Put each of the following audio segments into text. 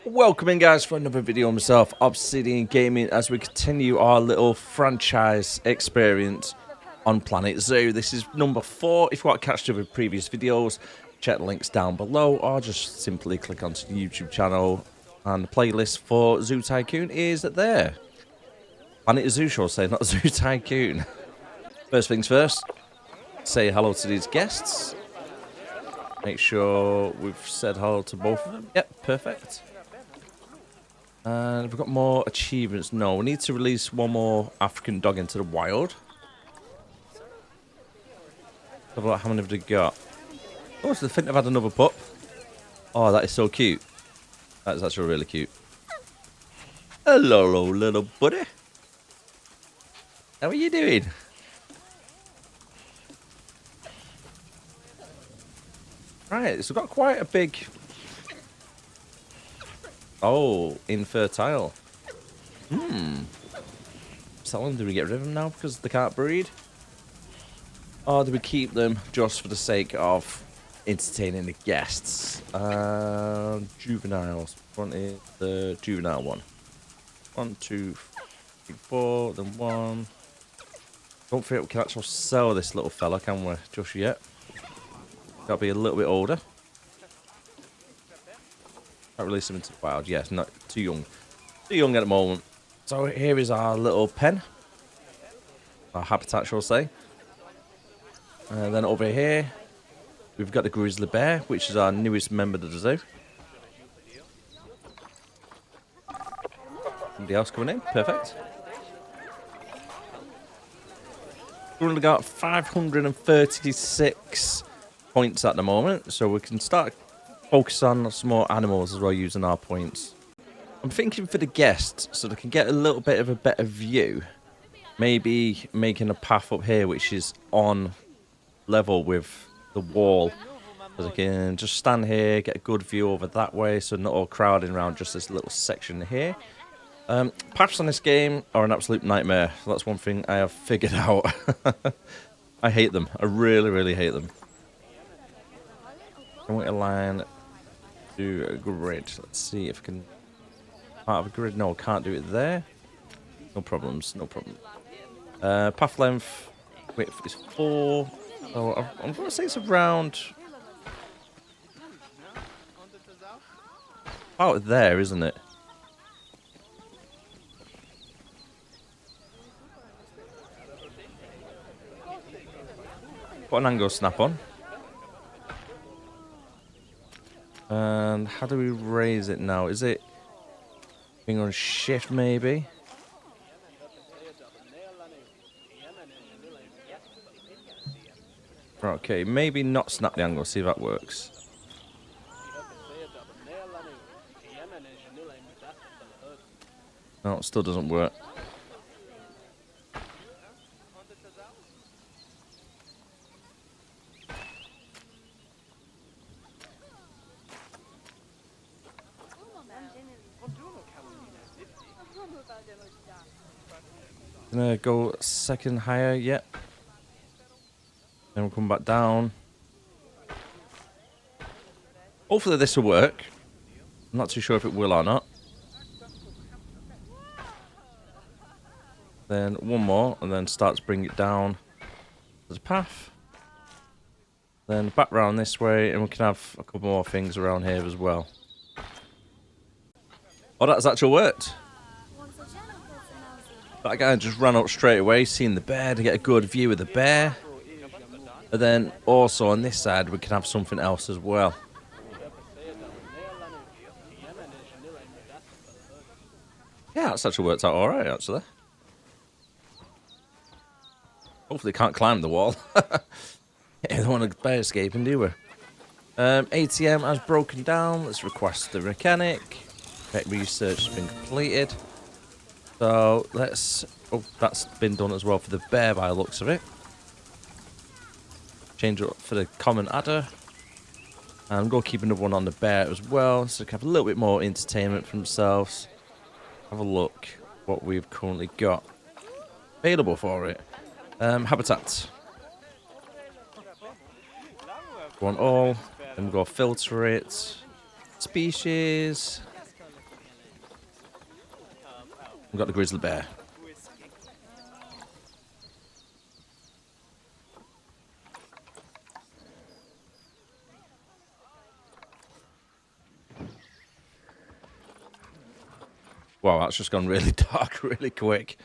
Welcome in, guys, for another video on myself, Obsidian Gaming, as we continue our little franchise experience on Planet Zoo. This is number 4. If you want to catch up with previous videos, check the links down below, or just simply click onto the YouTube channel, and the playlist for Zoo Tycoon is there. Planet Zoo, shall I say, not Zoo Tycoon. First things first, say hello to these guests. Make sure we've said hello to both of them. Yep, perfect. And we've got more achievements. No, we need to release one more African dog into the wild. Have a look, how many have they got? Oh, so they think they've had another pup. Oh, that is so cute. That is actually really cute. Hello, little buddy. How are you doing? Right, so we've got quite a big... Oh, infertile. Sell them. Do we get rid of them now because they can't breed? Or do we keep them just for the sake of entertaining the guests? Juveniles. One is the juvenile one. 1, 2, 3, 4. Then 1. Don't forget we can actually sell this little fella, can we? Just yet. Got to be a little bit older. Can't release them into the wild. Yes, not too young. Too young at the moment. So here is our little pen. Our habitat, shall I say. And then over here, we've got the grizzly bear, which is our newest member of the zoo. Somebody else coming in. Perfect. We've only got 536 points at the moment, so we can start focus on some more animals as well using our points. I'm thinking for the guests, so they can get a little bit of a better view. Maybe making a path up here which is on level with the wall. So they can just stand here, get a good view over that way, so not all crowding around just this little section here. Paths on this game are an absolute nightmare. So that's one thing I have figured out. I hate them. I really, really hate them. I want a line to a grid. Let's see if I can. Part of a grid. No, can't do it there. No problems. No problem. Path length width is 4. So I'm going to say it's around. Out there, isn't it? Put an angle snap on. And how do we raise it now? Is it being on shift maybe? Okay, maybe not snap the angle, see if that works. No, it still doesn't work. Gonna go second higher, yep. Then we'll come back down. Hopefully this will work. I'm not too sure if it will or not. Then one more, and then start to bring it down. There's a path. Then back round this way, and we can have a couple more things around here as well. Oh, that's actually worked. That guy just ran up straight away, seeing the bear, to get a good view of the bear. And then also on this side, we can have something else as well. Yeah, that's actually worked out alright, actually. Hopefully they can't climb the wall. They don't want a bear escaping, do we? ATM has broken down. Let's request the mechanic. Pet research has been completed. So let's... Oh, that's been done as well for the bear by the looks of it. Change it up for the common adder. And go keep another one on the bear as well, so they can have a little bit more entertainment for themselves. Have a look what we've currently got available for it. Habitat. Go on all. Then we'll go filter it. Species. We've got the grizzly bear. Wow, that's just gone really dark really quick.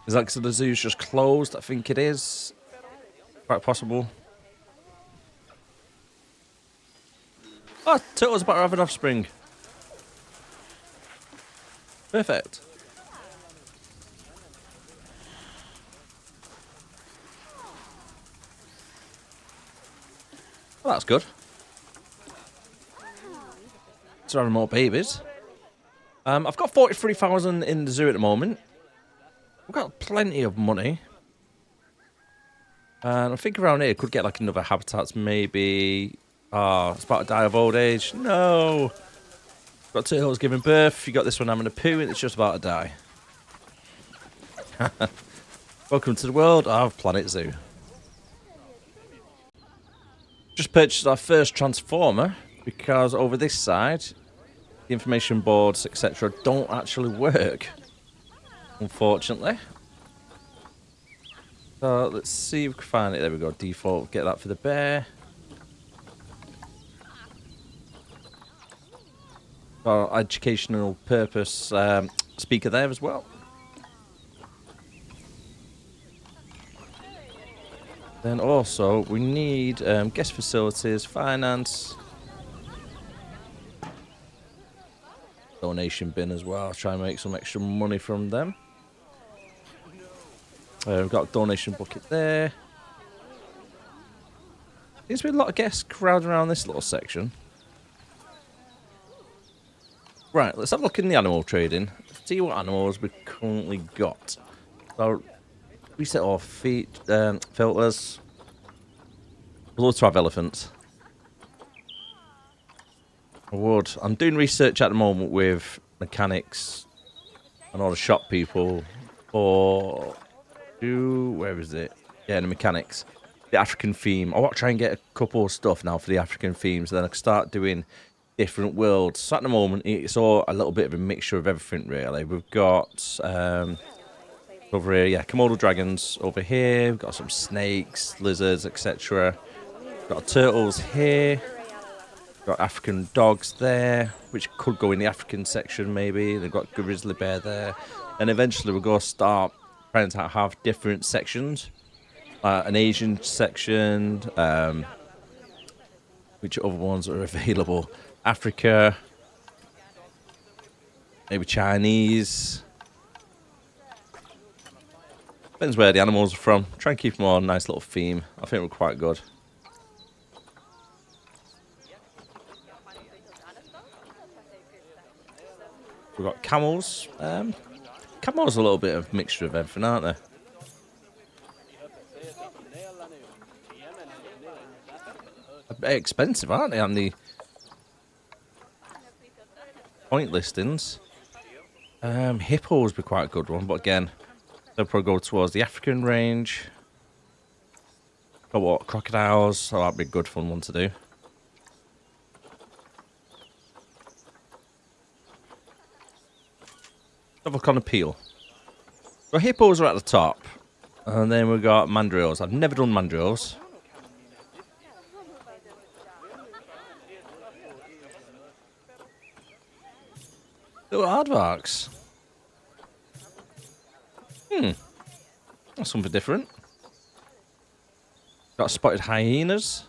Is that because the zoo's just closed? I think it is. Quite possible. Oh, turtle's about to have an offspring. Perfect. Well, that's good. So having more babies. I've got 43,000 in the zoo at the moment. We've got plenty of money. And I think around here could get like another habitats maybe. Oh, it's about to die of old age. No. Got turtles giving birth. You got this one having a poo and it's just about to die. Welcome to the world of Planet Zoo. Just purchased our first transformer because over this side, the information boards, etc., don't actually work, unfortunately. So let's see if we can find it. There we go. Default. Get that for the bear. Our educational purpose speaker there as well. Then also we need guest facilities, finance, donation bin as well. Try and make some extra money from them. We've got a donation bucket there. Seems to be a lot of guests crowding around this little section. Right, let's have a look in the animal trading. See what animals we've currently got. So, reset our feet filters. We'd love to have elephants. I would. I'm doing research at the moment with mechanics and all the shop people for... Where is it? Yeah, the mechanics. The African theme. I want to try and get a couple of stuff now for the African themes. Then I can start doing different worlds. So at the moment, it's all a little bit of a mixture of everything, really. We've got over here, yeah, Komodo dragons over here. We've got some snakes, lizards, etc. Got turtles here. Got African dogs there, which could go in the African section maybe. They've got grizzly bear there. And eventually we're going to start trying to have different sections. An Asian section, which other ones are available? Africa, maybe Chinese. Depends where the animals are from. Try and keep them on a nice little theme. I think we're quite good. We've got camels. Camels are a little bit of mixture of everything, aren't they? A bit expensive, aren't they, on the point listings? Hippos would be quite a good one, but again, they'll probably go towards the African range. Got what? Crocodiles. Oh, that'd be a good fun one to do. Have a look on appeal. So hippos are at the top, and then we've got mandrills. I've never done mandrills. Little aardvarks. That's something different. Got spotted hyenas.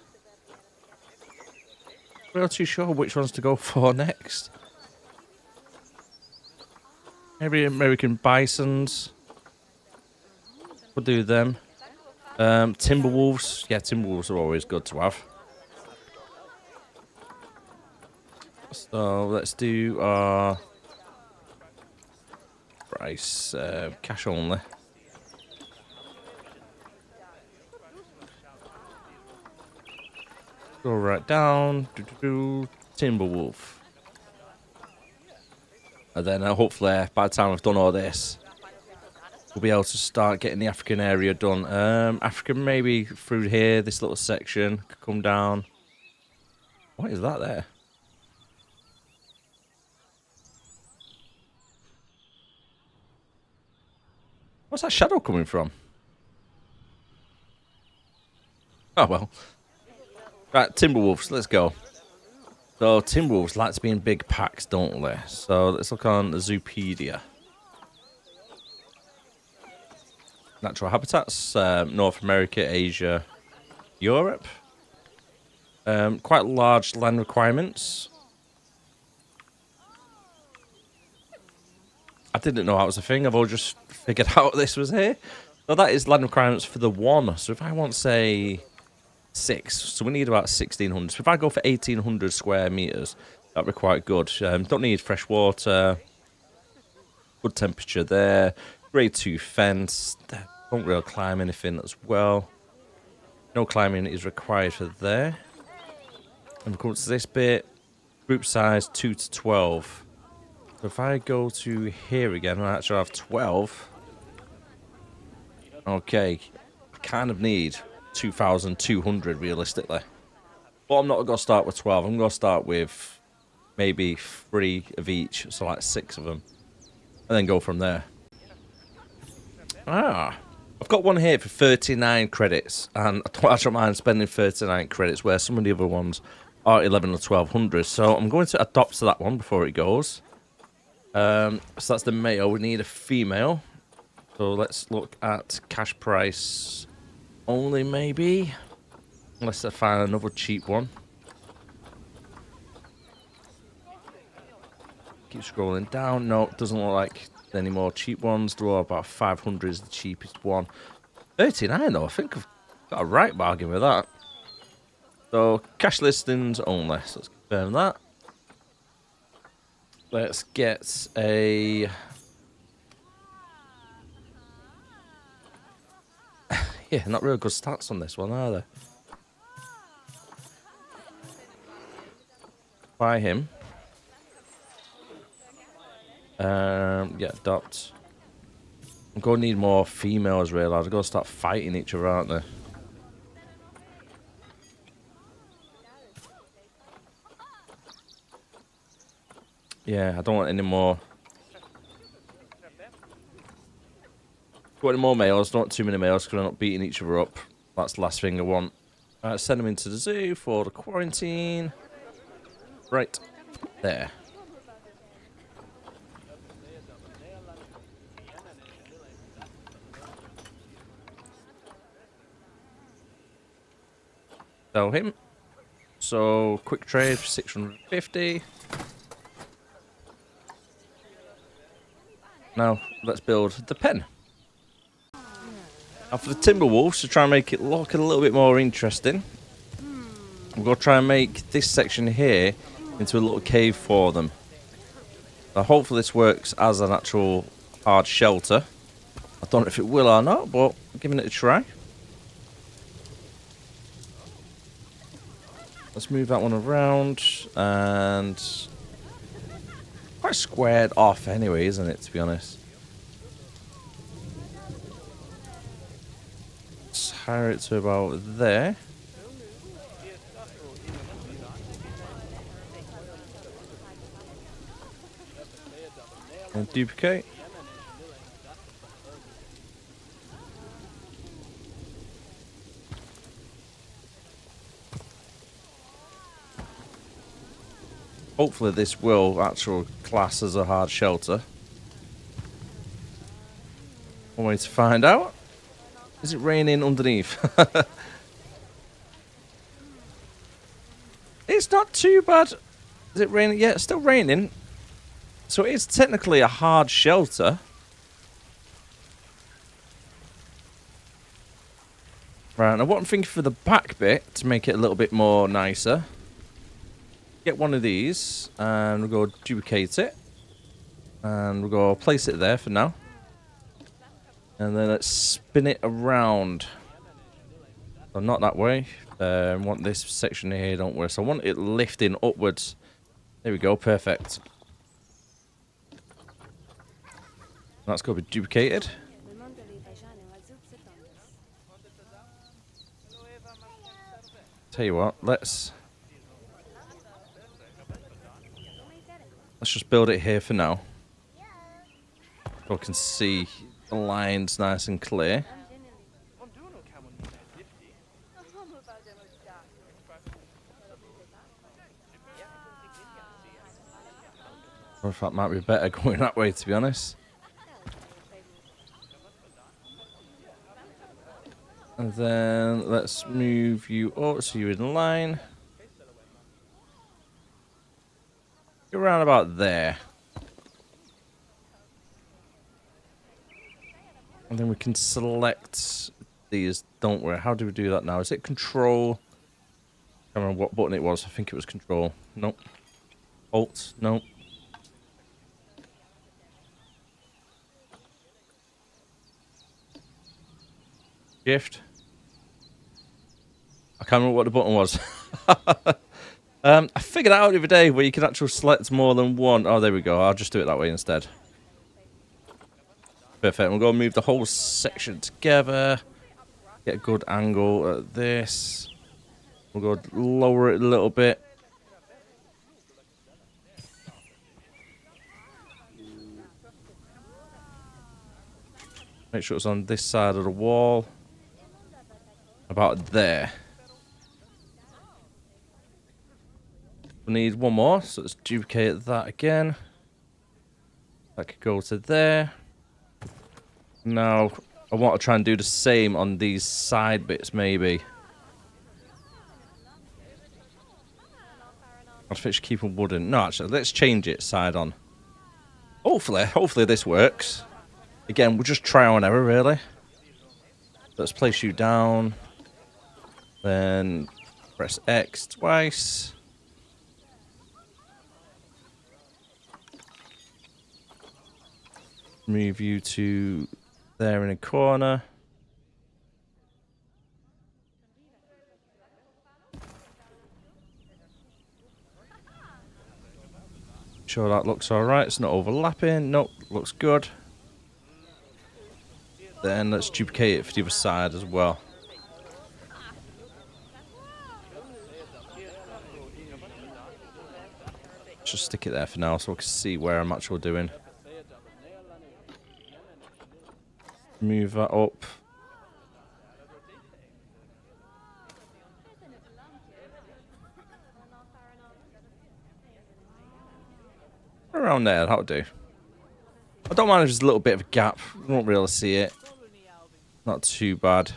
We're not too sure which ones to go for next. Maybe American bisons. We'll do them. Timberwolves. Yeah, timberwolves are always good to have. So let's do our price. Cash only. Go right down. Timberwolf. And then hopefully by the time I've done all this, we'll be able to start getting the African area done. African maybe through here, this little section could come down. What is that there? What's that shadow coming from? Oh, well. Right, Timberwolves, let's go. So, Timberwolves like to be in big packs, don't they? So, let's look on the Zoopedia. Natural habitats, North America, Asia, Europe. Quite large land requirements. I didn't know that was a thing. I've all just figured out this was here. So that is land requirements for the one. So if I want, say, 6, so we need about 1,600. So if I go for 1,800 square meters, that'd be quite good. Don't need fresh water. Good temperature there. Grade 2 fence. Don't really climb anything as well. No climbing is required for there. And we come to this bit. Group size 2 to 12. So if I go to here again, I actually have 12. Okay. I kind of need 2,200 realistically. But I'm not going to start with 12. I'm going to start with maybe 3 of each. So like 6 of them. And then go from there. Ah. I've got one here for 39 credits. And I don't mind spending 39 credits where some of the other ones are 11 or 1,200. So I'm going to adopt to that one before it goes. So that's the male. We need a female. So let's look at cash price only, maybe. Unless I find another cheap one. Keep scrolling down. No, it doesn't look like any more cheap ones. There are about 500 is the cheapest one. 39 though. I think I've got a right bargain with that. So cash listings only. So let's confirm that. Let's get a... yeah, not real good stats on this one, are there? Buy him. Yeah, adopt. I'm going to need more females, really. I'm going to start fighting each other, aren't they? Yeah, I don't want any more. Don't want any more males. Don't want too many males because we're not beating each other up. That's the last thing I want. Alright, send them into the zoo for the quarantine. Right there. Sell him. So, quick trade for 650. Now, let's build the pen. Now, for the Timberwolves, to try and make it look a little bit more interesting, we're going to try and make this section here into a little cave for them. Now, hopefully this works as an actual hard shelter. I don't know if it will or not, but I'm giving it a try. Let's move that one around, and quite squared off anyway, isn't it, to be honest? Let's hire it to about there. And duplicate. Hopefully this will actually class as a hard shelter. One way to find out. Is it raining underneath? It's not too bad. Is it raining? Yeah, it's still raining. So it is technically a hard shelter. Right, now what I'm thinking for the back bit, to make it a little bit more nicer, get one of these, and we'll go duplicate it. And we'll go place it there for now. And then let's spin it around. So not that way. I want this section here, don't worry. So I want it lifting upwards. There we go, perfect. That's got to be duplicated. Tell you what, let's just build it here for now. So I can see the lines nice and clear. Or if that might be better going that way, to be honest. And then let's move you up so you're in line. Get around about there. And then we can select these, don't we? How do we do that now? Is it control? I can't remember what button it was. I think it was control. Nope. Alt? Nope. Shift? I can't remember what the button was. I figured out the other day where you can actually select more than one. Oh, there we go. I'll just do it that way instead. Perfect. We'll go and move the whole section together. Get a good angle at this. We'll go lower it a little bit. Make sure it's on this side of the wall. About there. We need one more, so let's duplicate that again. That could go to there. Now, I want to try and do the same on these side bits, maybe. I think keep them wooden. No, actually, let's change it side on. Hopefully this works. Again, we'll just try and error, really. Let's place you down. Then press X twice. Move you to there in a corner. Sure that looks alright. It's not overlapping. Nope, looks good. Then let's duplicate it for the other side as well. Just stick it there for now so I can see where I'm actually doing. Move that up. Around there, that'll do. I don't mind if there's a little bit of a gap. You won't really see it. Not too bad.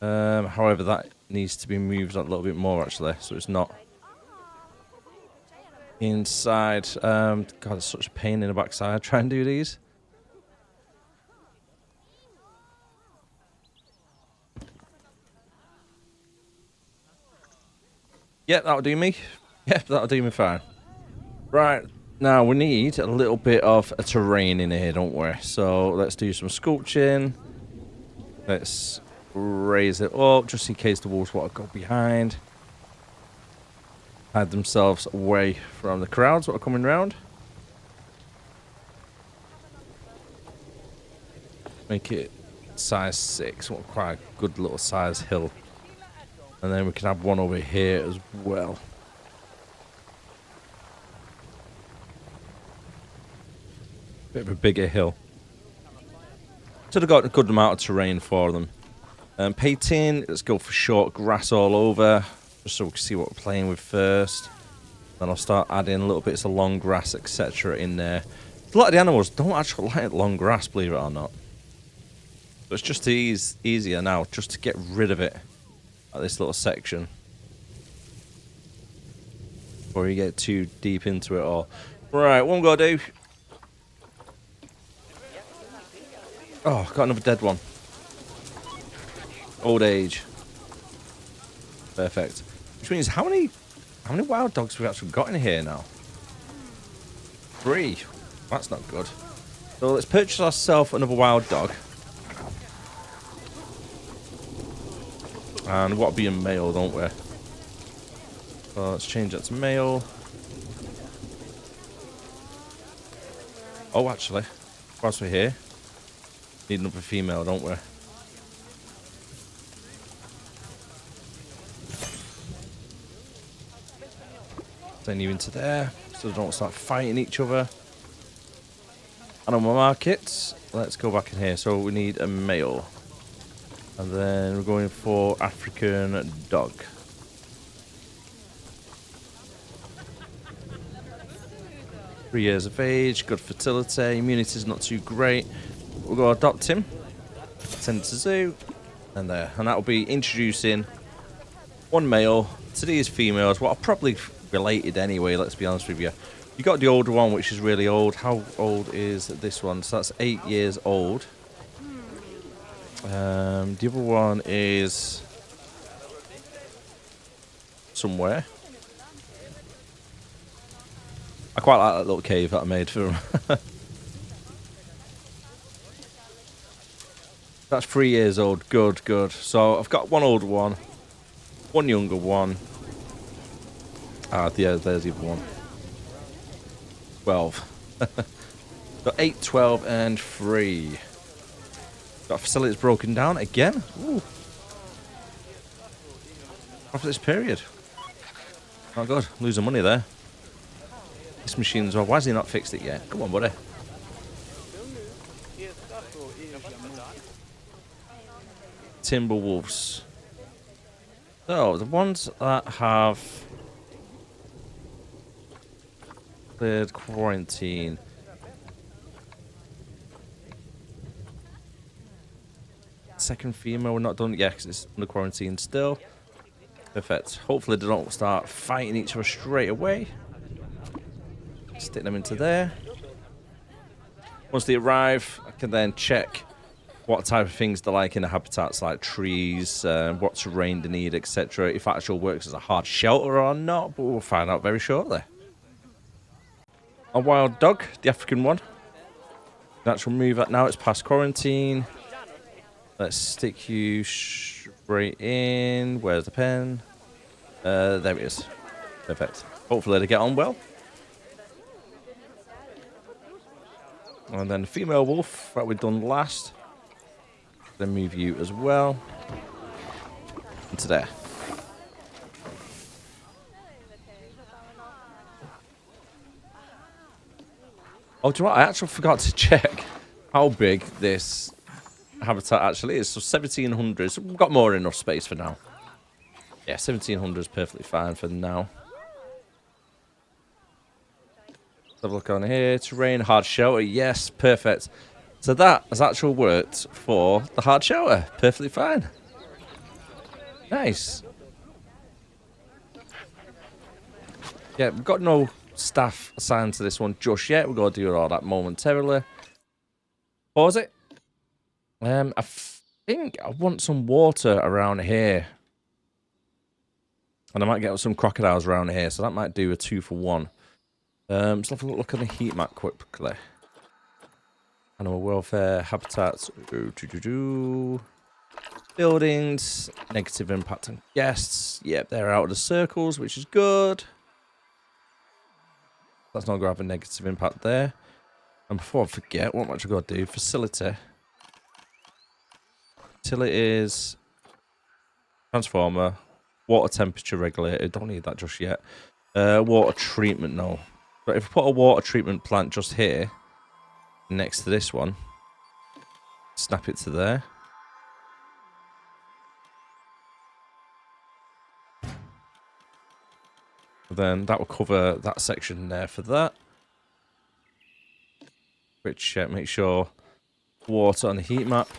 However, that needs to be moved a little bit more, actually, so it's not inside. God, it's such a pain in the backside trying to do these. Yep, that'll do me. Yep, that'll do me fine. Right, now we need a little bit of a terrain in here, don't we? So let's do some sculpting. Let's raise it up just in case the wolves want to go behind. Hide themselves away from the crowds that are coming round. Make it size 6. What quite a good little size hill. And then we can have one over here as well. Bit of a bigger hill. So they've got a good amount of terrain for them. Painting, let's go for short grass all over. Just so we can see what we're playing with first. Then I'll start adding little bits of long grass, etc. in there. A lot of the animals don't actually like long grass, believe it or not. But it's just easier now, just to get rid of it. At this little section. Before you get too deep into it all. Right, what I'm going to do. Oh, got another dead one. Old age. Perfect. Which means how many wild dogs have we actually got in here now? 3. That's not good. So let's purchase ourselves another wild dog. And what be a male, don't we? So let's change that to male. Oh, actually, whilst we're here, need another female, don't we? Send you into there, so they don't start fighting each other. Animal markets. Let's go back in here. So we need a male. And then we're going for African dog. Three years of age, good fertility, immunity is not too great. We'll go adopt him, send to zoo, and there. And that will be introducing one male to these females. What are probably related anyway, let's be honest with you. You got the older one, which is really old. How old is this one? So that's 8 years old. The other one is somewhere. I quite like that little cave that I made for him. That's 3 years old. Good, good. So I've got one older one, one younger one. Ah, yeah, there's the other one. 12. Got 8, 12, and 3. Got facilities broken down again. Ooh. After this period. Oh, God. Losing money there. This machine's well. Why has he not fixed it yet? Come on, buddy. Timberwolves. So, the ones that have cleared quarantine. Second female, we're not done yet because it's under quarantine still. Perfect. Hopefully they don't start fighting each other straight away. Stick them into there. Once they arrive, I can then check what type of things they like in the habitats, like trees, what terrain they need, etc. If it actually works as a hard shelter or not, but we'll find out very shortly. A wild dog, the African one. Natural move that now, it's past quarantine. Let's stick you straight in. Where's the pen? There it is. Perfect. Hopefully they get on well. And then the female wolf that we've done last. Then move you as well. Into there. Oh, do you know what? I actually forgot to check how big this habitat actually is. So 1700. So we've got more than enough space for now. Yeah, 1700 is perfectly fine for now. Let's have a look on here. Terrain, hard shelter. Yes, perfect. So that has actually worked for the hard shelter. Perfectly fine. Nice. Yeah, we've got no staff assigned to this one just yet. We're going to do all that momentarily. Pause it. I think I want some water around here. And I might get some crocodiles around here, so that might do a 2 for 1. Let's have a look at the heat map quickly. Animal welfare, habitats, buildings, negative impact on guests. Yep, they're out of the circles, which is good. That's not going to have a negative impact there. And before I forget, what am I actually going to do? Facility. Utilities. Transformer. Water temperature regulator. Don't need that just yet. Water treatment, no. But if we put a water treatment plant just here, next to this one, snap it to there. Then that will cover that section there for that. Which make sure water on the heat map.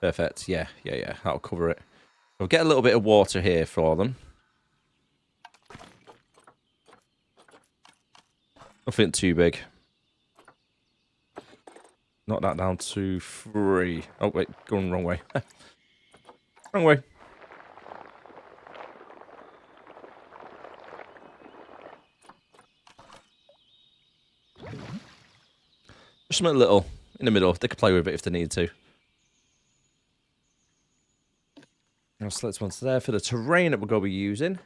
Perfect. Yeah. That'll cover it. We'll get a little bit of water here for them. Nothing too big. Knock that down to 3. Oh, wait. Going the wrong way. Wrong way. Just something little in the middle. They can play with it if they need to. I'll select one to there for the terrain that we're going to be using.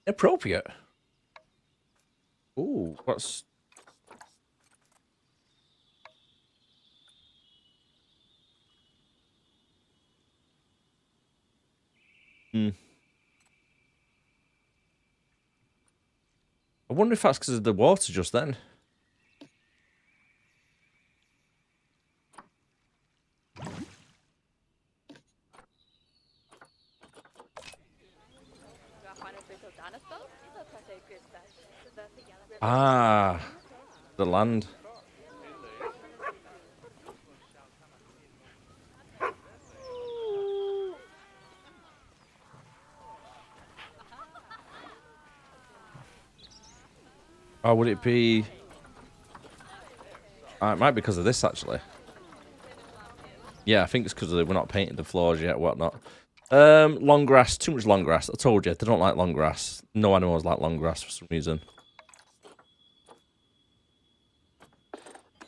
Appropriate. Ooh, what's... I wonder if that's because of the water just then. Ah, the land. Oh, would it be... it might be because of this, actually. Yeah, I think it's because we're not painting the floors yet, whatnot. Long grass. Too much long grass. I told you, they don't like long grass. No animals like long grass for some reason.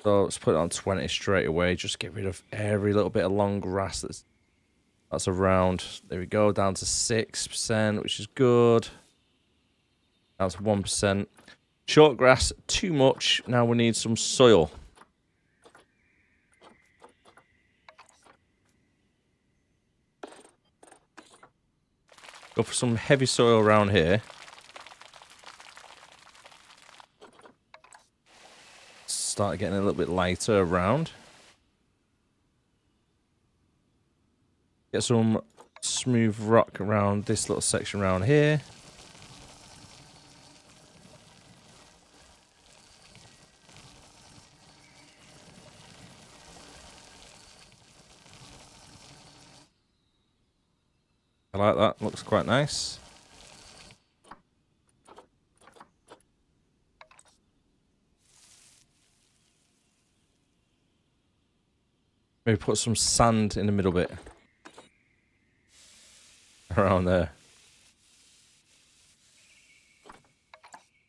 So let's put it on 20 straight away. Just get rid of every little bit of long grass that's around. There we go, down to 6%, which is good. Down to 1%. Short grass, too much. Now we need some soil. Go for some heavy soil around here. Start getting a little bit lighter around. Get some smooth rock around this little section around here. I like that, looks quite nice. Maybe put some sand in the middle bit. Around there.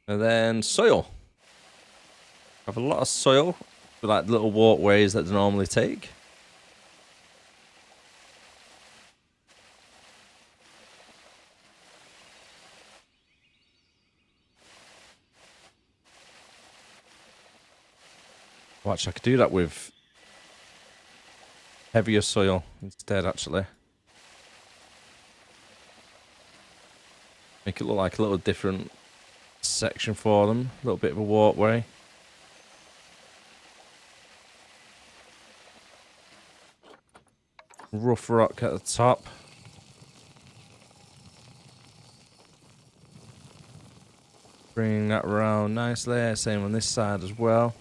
And then soil. Have a lot of soil with like little walkways that they normally take. Watch, I could do that with heavier soil instead, actually. Make it look like a little different section for them. A little bit of a walkway. Rough rock at the top. Bring that around nicely. Same on this side as well.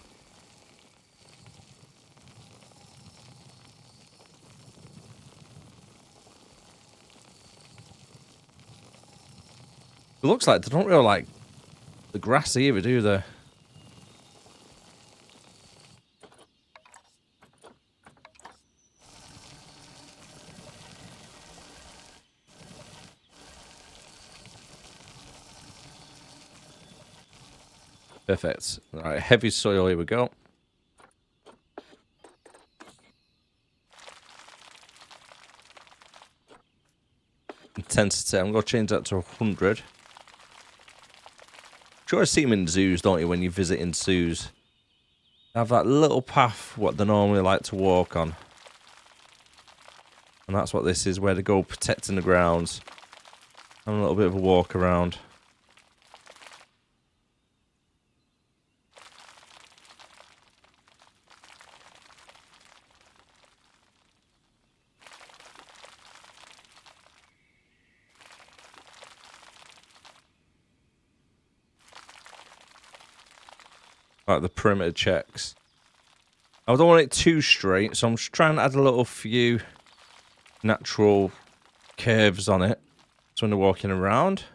It looks like they don't really like the grass either, do they? Perfect. Alright, heavy soil, here we go. Intensity, I'm going to change that to 100. You always see them in zoos, don't you, when you visit in zoos? They have that little path, what they normally like to walk on. And that's what this is, where they go protecting the grounds. Having a little bit of a walk around. Like the perimeter checks. I don't want it too straight, so I'm just trying to add a little few natural curves on it. So when they're walking around,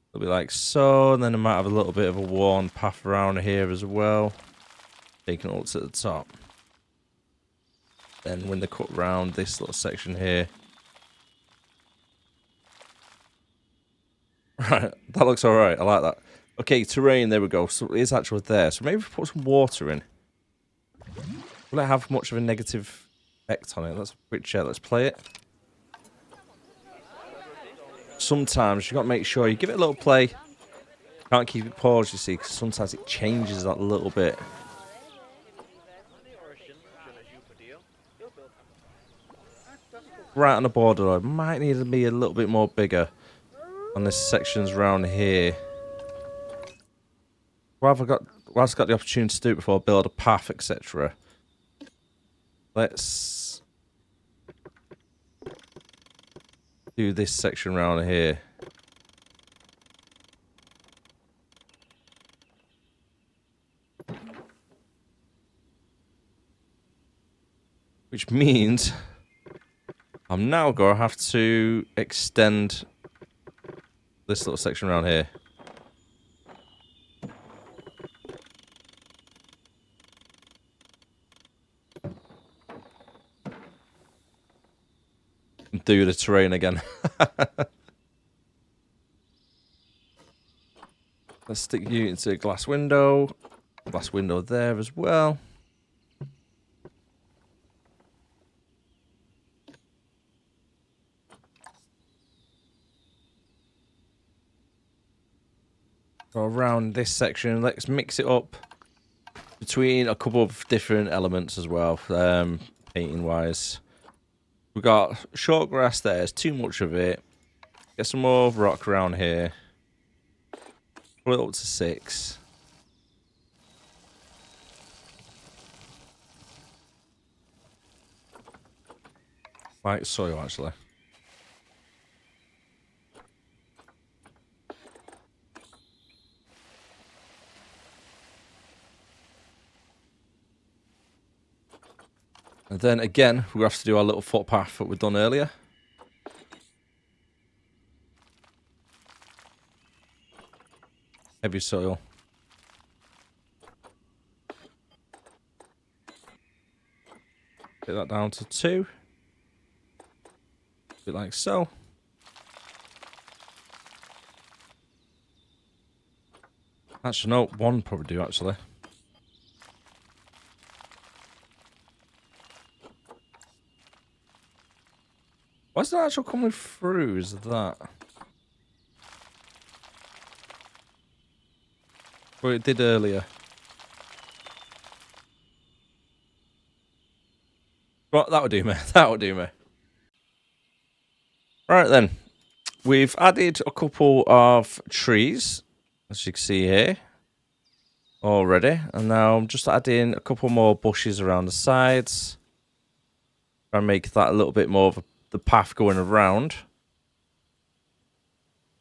it'll be like so, and then I might have a little bit of a worn path around here as well. Taking it all to the top. Then when they cut round this little section here. Right, that looks alright, I like that. Okay, terrain, there we go. So it is actually there. So maybe put some water in. Will it have much of a negative effect on it? Let's switch it. Let's play it. Sometimes you got to make sure you give it a little play. Can't keep it paused, you see, because sometimes it changes that a little bit. Right on the border, though. Might need to be a little bit more bigger on this sections around here. whilst I've got the opportunity to do it before I build a path, etc. Let's do this section around here. Which means I'm now going to have to extend this little section around here. And do the terrain again. Let's stick you into a glass window. Glass window there as well. Go around this section. Let's mix it up between a couple of different elements as well, painting wise. We've got short grass there, there's too much of it. Get some more rock around here. Put it up to 6. Like soil, actually. And then again, we'll have to do our little footpath that we've done earlier. Heavy soil. Get that down to 2. A bit like so. Actually, no, 1 probably do, actually. Why's the actual coming through? Is that? Well, it did earlier. Well, that would do me. That would do me. Right then. We've added a couple of trees, as you can see here, already. And now I'm just adding a couple more bushes around the sides. Try and make that a little bit more of the path going around.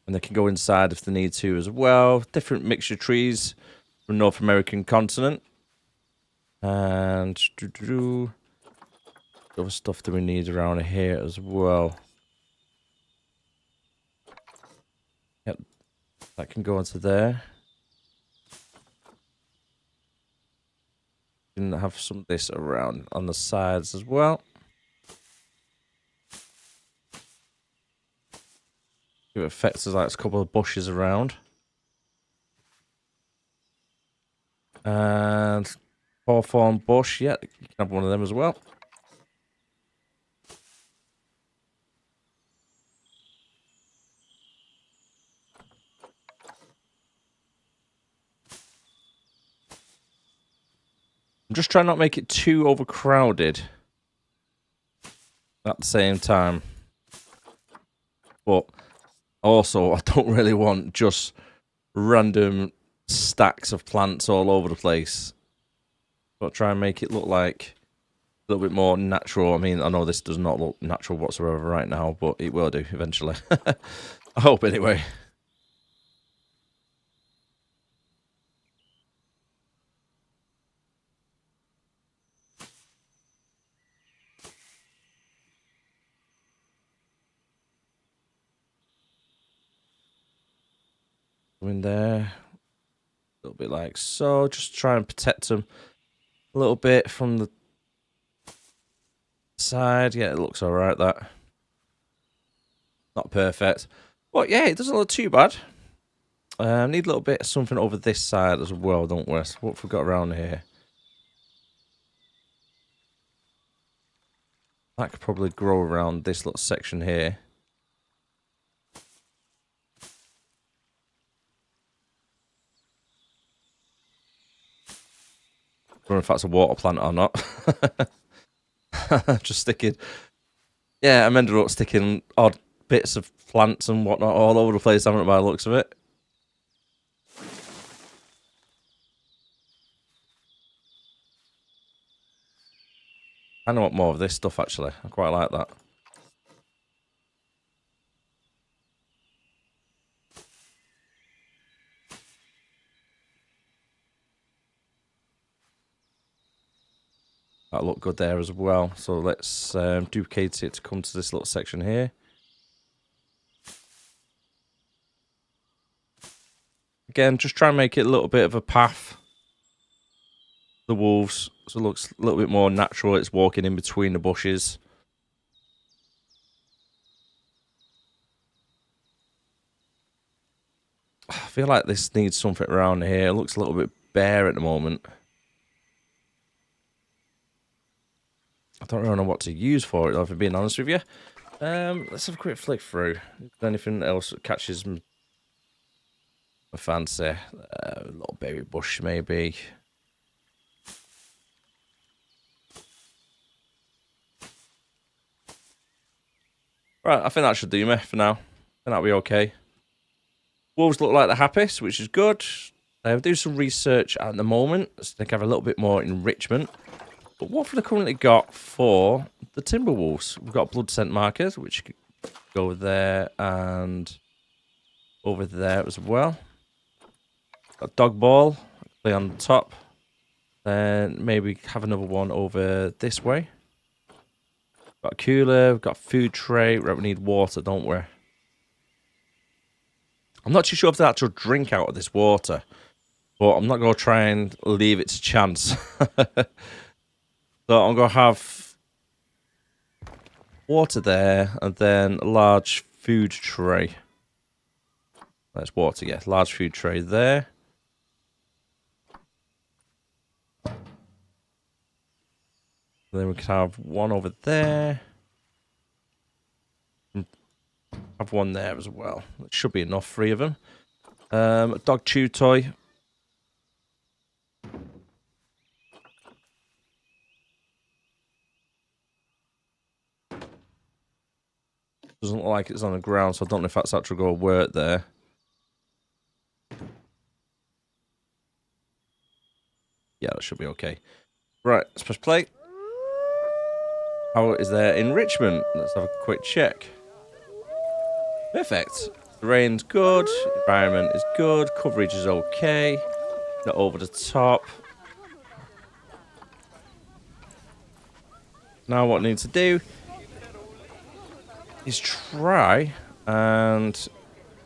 And they can go inside if they need to as well. Different mixture trees from North American continent. And other stuff that we need around here as well. Yep, that can go into there. You can have some of this around on the sides as well. Give it effects as like a couple of bushes around. And hawthorn bush, yeah, you can have one of them as well. I'm just trying not to make it too overcrowded at the same time. But also, I don't really want just random stacks of plants all over the place. But try and make it look like a little bit more natural. I mean, I know this does not look natural whatsoever right now, but it will do eventually. I hope anyway. Go in there. A little bit like so. Just try and protect them a little bit from the side. Yeah, it looks alright, that. Not perfect. But yeah, it doesn't look too bad. Need a little bit of something over this side as well, don't we? So what have we got around here? That could probably grow around this little section here. I don't know if that's a water plant or not. Just sticking. Yeah, I'm ended up sticking odd bits of plants and whatnot all over the place, haven't I, by the looks of it? I want more of this stuff, actually. I quite like that. That looked good there as well. So let's duplicate it to come to this little section here. Again, just try and make it a little bit of a path. The wolves, so it looks a little bit more natural. It's walking in between the bushes. I feel like this needs something around here. It looks a little bit bare at the moment. I don't really know what to use for it, though, if I'm being honest with you. Let's have a quick flick through. Is there anything else that catches my fancy? A little baby bush, maybe. Right, I think that should do me for now. I think that'll be okay. Wolves look like they're happy, which is good. I'll do some research at the moment, so they can have a little bit more enrichment. But what have they currently got for the timber wolves? We've got blood scent markers, which go there and over there as well. Got dog ball, play on the top. Then maybe have another one over this way. Got a cooler, we've got a food tray. Right, we need water, don't we? I'm not too sure if there's actual drink out of this water, but I'm not going to try and leave it to chance. So I'm going to have water there and then a large food tray. That's water, yeah. Large food tray there. Then we can have one over there. Have one there as well. It should be enough, 3 of them. A dog chew toy. Doesn't look like it's on the ground, so I don't know if that's actually going to work there. Yeah, that should be okay. Right, let's press play. How is their enrichment? Let's have a quick check. Perfect. Terrain's good. Environment is good. Coverage is okay. Not over the top. Now what I need to do is try and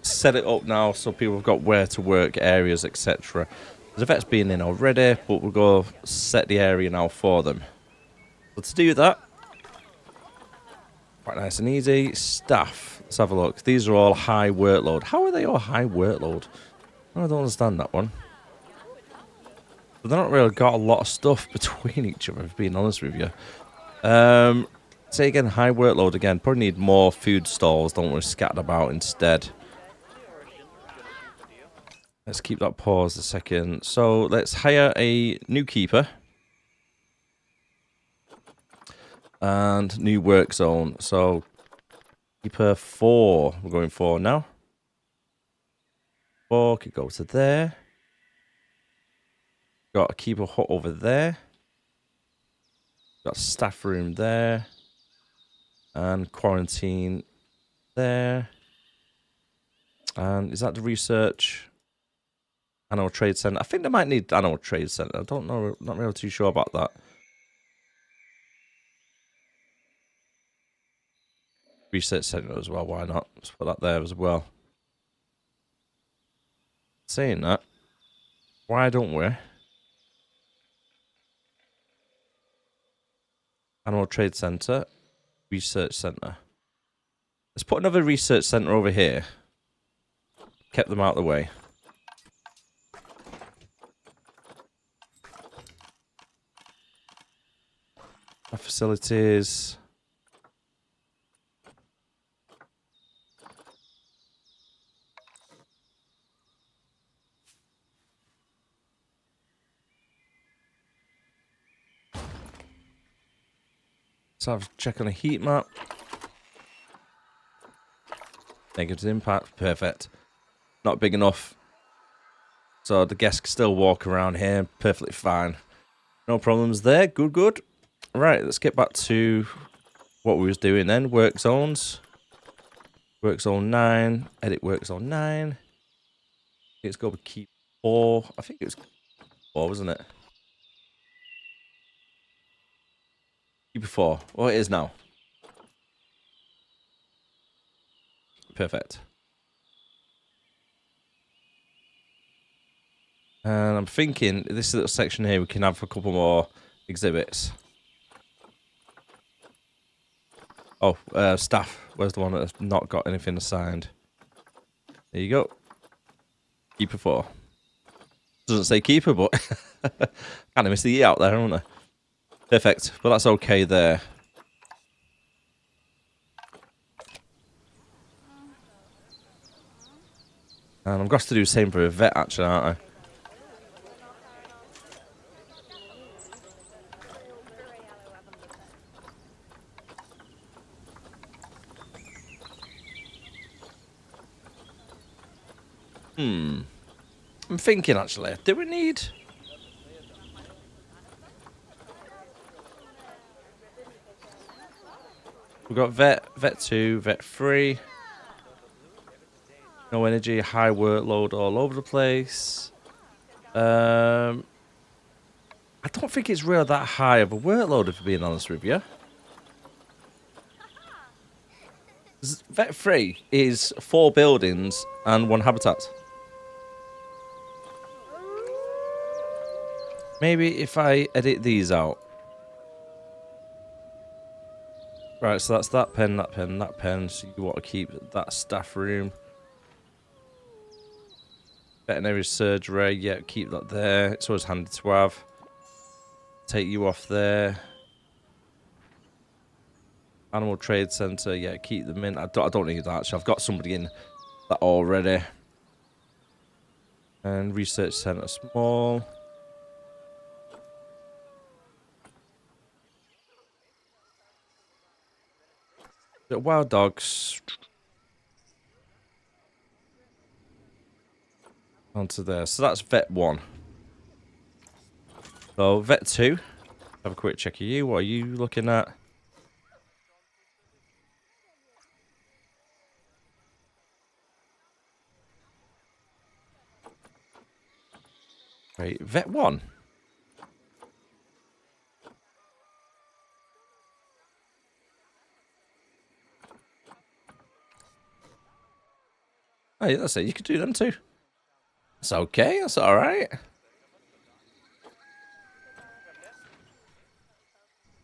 set it up now so people have got where to work, areas, etc. There's a vet's been in already, but we'll go set the area now for them. So to do that, quite nice and easy. Staff. Let's have a look. These are all high workload. How are they all high workload? I don't understand that one. But they've not really got a lot of stuff between each other, if being honest with you. Say again, high workload again. Probably need more food stalls, don't we? Scattered about instead. Let's keep that pause a second. So let's hire a new keeper. And new work zone. So keeper 4 we're going for now. 4 could go to there. Got a keeper hut over there. Got a staff room there. And quarantine there. And is that the research? Animal Trade Center. I think they might need Animal Trade Center. I don't know. Not really too sure about that. Research Center as well. Why not? Let's put that there as well. Saying that, why don't we? Animal Trade Center. Research Center. Let's put another research center over here. Kept them out of the way. Our facilities. Let's have a check on a heat map. Negative impact. Perfect. Not big enough. So the guests can still walk around here perfectly fine. No problems there. Good, good. Right, let's get back to what we was doing then. Work zones. Work zone 9. Edit work zone 9. Let's go with keep 4. I think it was 4, wasn't it? Keep 4. Well, it is now. Perfect. And I'm thinking this little section here we can have a couple more exhibits. Oh, staff. Where's the one that's not got anything assigned? There you go. Keeper 4. Doesn't say keeper, but kind of missed the E out there, haven't I? Perfect. But that's okay there. And I'm going to do the same for a vet, actually, aren't I? I'm thinking, actually, do we need... We've got vet 2, vet 3. No energy, high workload all over the place. I don't think it's really that high of a workload, if I'm being honest with you. Vet 3 is 4 buildings and 1 habitat. Maybe if I edit these out. Right, so that's that pen, that pen, that pen. So you want to keep that staff room. Veterinary surgery, yeah, keep that there. It's always handy to have. Take you off there. Animal Trade Centre, yeah, keep them in. I don't need that, actually. I've got somebody in that already. And Research Centre small. The wild dogs. Onto there. So that's vet 1. So vet 2. Have a quick check of you. What are you looking at? Right, vet 1. Oh, yeah, that's it. You could do them too. It's okay. That's all right.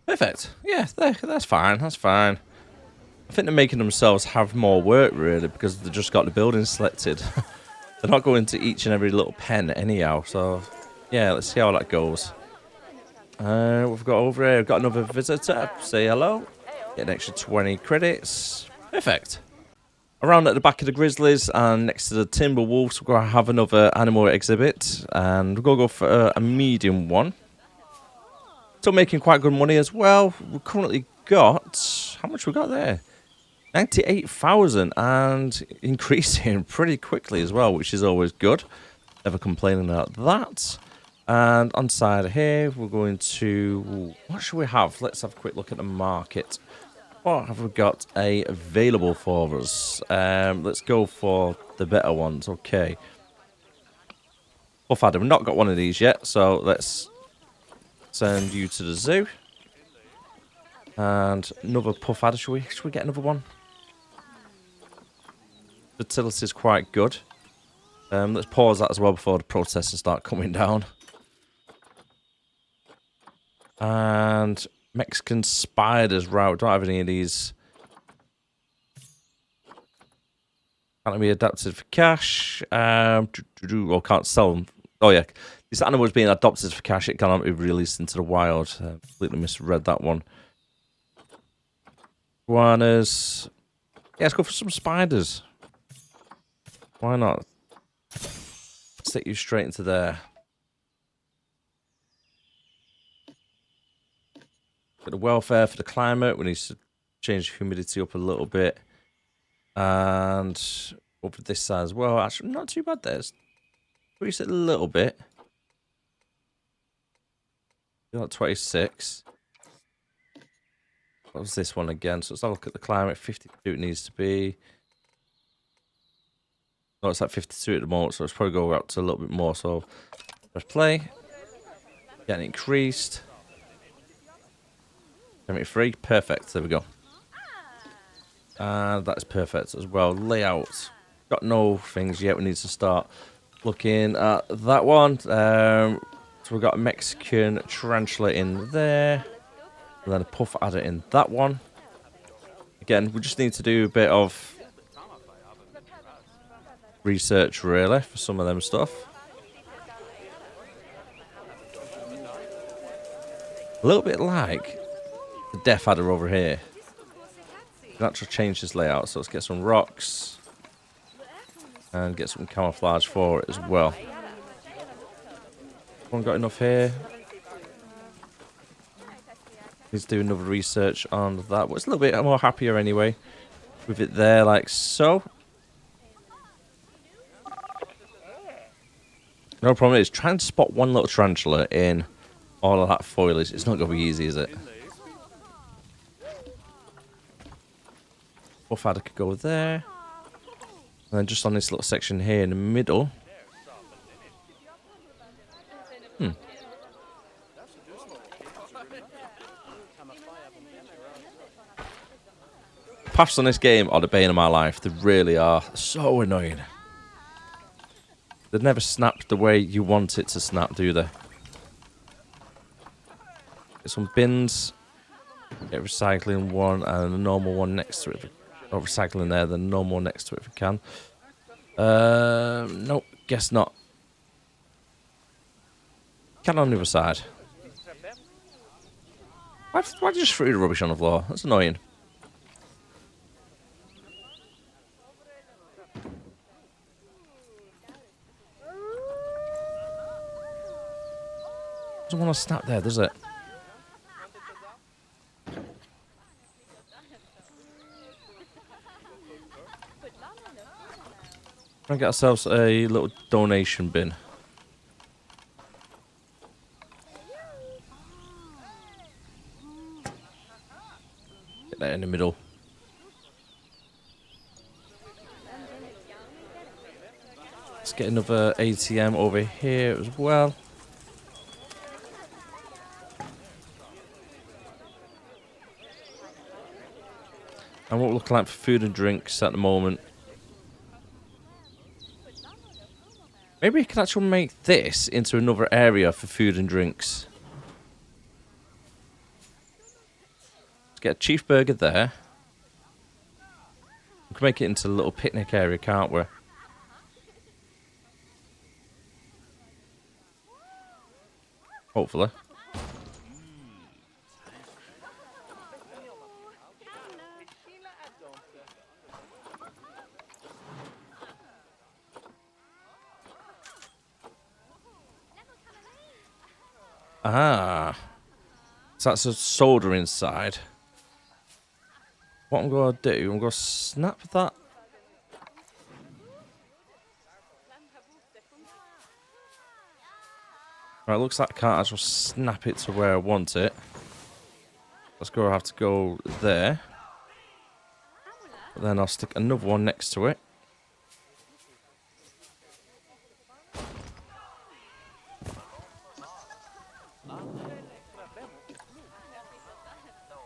Perfect. Yeah, that's fine. That's fine. I think they're making themselves have more work, really, because they've just got the building selected. They're not going to each and every little pen anyhow, so... Yeah, let's see how that goes. We've got over here, we've got another visitor. Say hello. Get an extra 20 credits. Perfect. Around at the back of the Grizzlies and next to the Timberwolves, we're going to have another animal exhibit. And we're going to go for a medium one. Still making quite good money as well. We've currently got... How much we got there? 98,000 and increasing pretty quickly as well, which is always good. Never complaining about that. And on side here, we're going to... What should we have? Let's have a quick look at the market. What have we got available for us? Let's go for the better ones. Okay. Puff adder. We've not got one of these yet, so let's send you to the zoo. And another puff adder. Should we get another one? Fertility is quite good. Let's pause that as well before the processors start coming down. And Mexican spiders, right, don't have any of these. Can't be adapted for cash. Or can't sell them. Oh yeah, this animal is being adopted for cash. It cannot be released into the wild. Completely misread that one. Iguanas. Yeah, let's go for some spiders. Why not? Stick you straight into there. For the welfare, for the climate, we need to change the humidity up a little bit. And over this side as well. Actually, not too bad there. Increase it a little bit. Got 26. What was this one again? So let's have a look at the climate. 52 it needs to be. Oh, it's at 52 at the moment, so it's probably go up to a little bit more. So let's play. Getting increased. 73. Perfect. There we go. And that's perfect as well. Layout. Got no things yet. We need to start looking at that one. So we've got a Mexican tarantula in there. And then a puff adder in that one. Again, we just need to do a bit of research, really, for some of them stuff. A little bit like the death adder over here. We can actually change this layout. So let's get some rocks. And get some camouflage for it as well. One got enough here. Needs to do another research on that. But it's a little bit more happier anyway. With it there like so. No problem is trying to spot one little tarantula in all of that foliage. It's not going to be easy, is it? Buff adder could go there. And then just on this little section here in the middle. Paths on this game are the bane of my life. They really are. So annoying. They never snap the way you want it to snap, do they? Get some bins. Get a recycling one and a normal one next to it. Oh, recycling there, then normal next to it if we can. Nope, guess not. Can on the other side. Why did you just throw the rubbish on the floor? That's annoying. Doesn't want to snap there, does it? Try and get ourselves a little donation bin. Get that in the middle. Let's get another ATM over here as well. And what we're looking like for food and drinks at the moment. Maybe we can actually make this into another area for food and drinks. Let's get a cheeseburger there. We can make it into a little picnic area, can't we? Hopefully. Ah. So that's a solder inside. What I'm going to do, I'm going to snap that. Right, looks like I can't actually snap it to where I want it. Let's go, I have to go there. But then I'll stick another one next to it.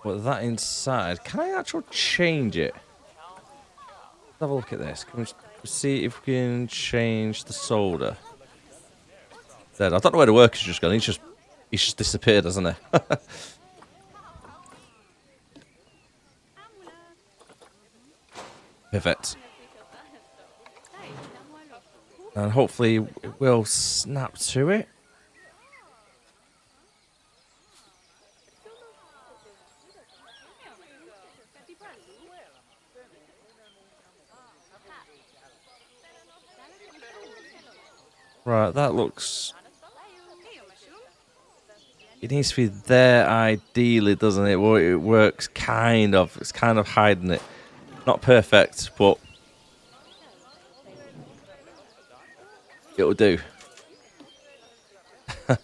But that inside, can I actually change it? Let's have a look at this. Can we see if we can change the solder? Dead. I don't know where the worker's just gone. He's just disappeared, hasn't he? Perfect. And hopefully it will snap to it. Right, that looks... It needs to be there ideally, doesn't it? Well, it works kind of. It's kind of hiding it. Not perfect, but... it'll do. Where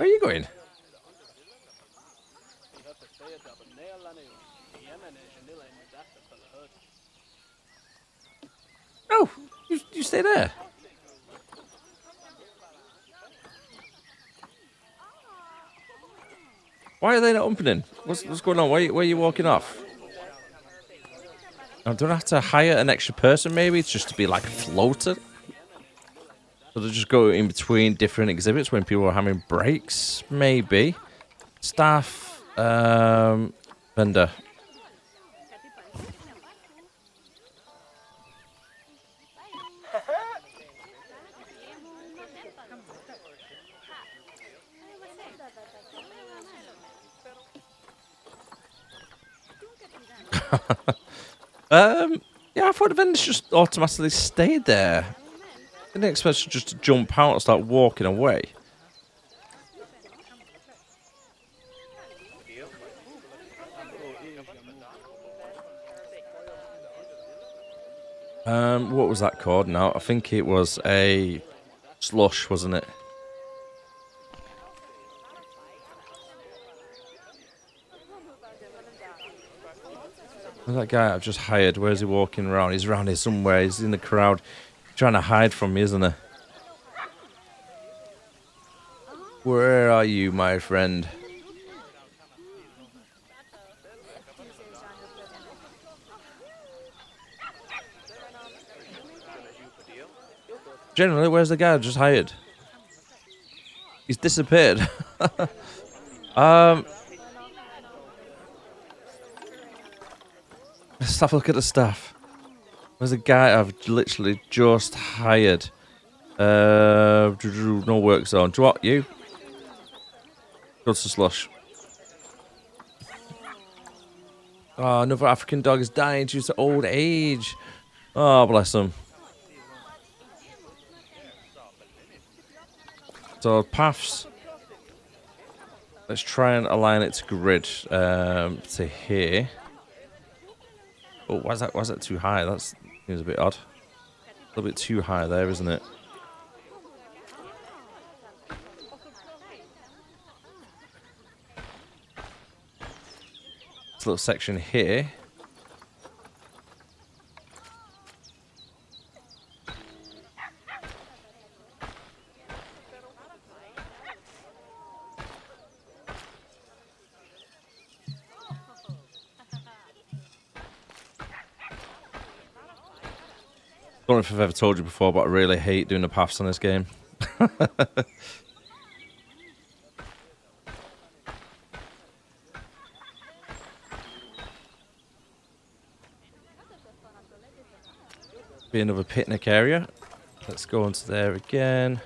are you going? You stay there. Why are they not opening? What's going on? Why are you walking off? I don't have to hire an extra person, maybe? It's just to be like a floater? So they just go in between different exhibits when people are having breaks, maybe. Staff, vendor. Yeah, I thought the vendors just automatically stayed there. I didn't expect you just to jump out and start walking away. What was that called now? I think it was a slush, wasn't it? Where's that guy I've just hired? Where's he walking around? He's around here somewhere. He's in the crowd. Trying to hide from me, isn't he? Where are you, my friend? Generally, where's the guy I just hired? He's disappeared. Let's have a look at the staff. Where's the guy I've literally just hired? No work zone. Do what? You? Go to slush. Oh, another African dog is dying due to old age. Oh, bless him. So, paths. Let's try and align it to grid to here. Oh, why is that too high? That seems a bit odd. A little bit too high there, isn't it? This little section here. Don't know if I've ever told you before, but I really hate doing the paths on this game. Be another picnic area. Let's go onto there again.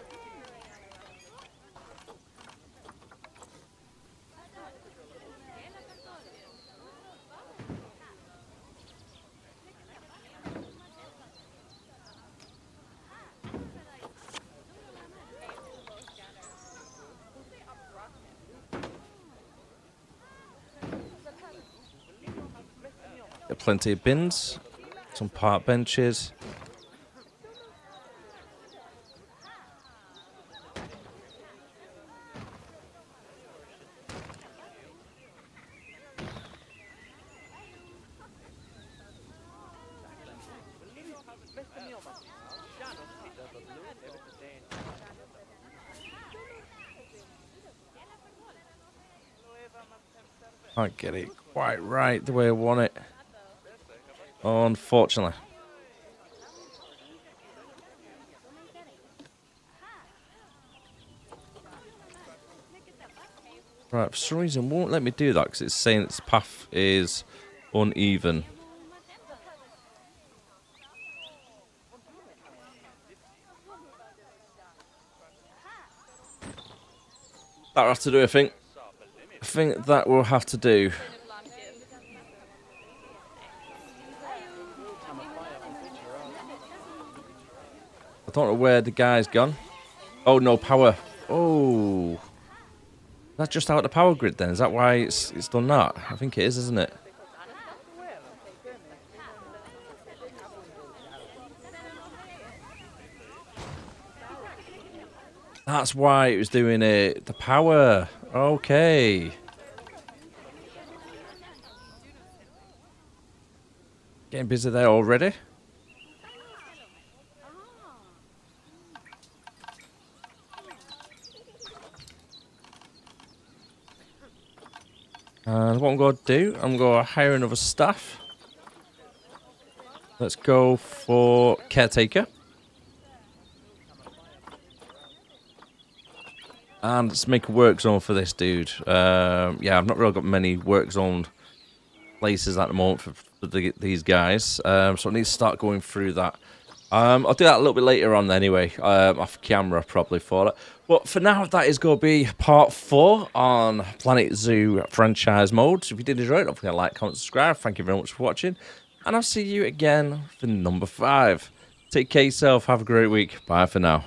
Got plenty of bins, some park benches. Can't get it quite right the way I want it. Unfortunately. Right, for some reason it won't let me do that because it's saying its path is uneven. That'll have to do, I think. I think that will have to do. I don't know where the guy's gone. Oh, no power. Oh. That's just out the power grid then. Is that why it's done that? I think it is, isn't it? That's why it was doing it. The power. Okay. Getting busy there already. And what I'm going to do, I'm going to hire another staff. Let's go for caretaker. And let's make a work zone for this dude. Yeah, I've not really got many work zone places at the moment for these guys. So I need to start going through that. I'll do that a little bit later on anyway, off camera probably for it. But for now, that is going to be part 4 on Planet Zoo franchise mode. So if you did enjoy it, don't forget to like, comment, subscribe. Thank you very much for watching. And I'll see you again for number 5. Take care of yourself. Have a great week. Bye for now.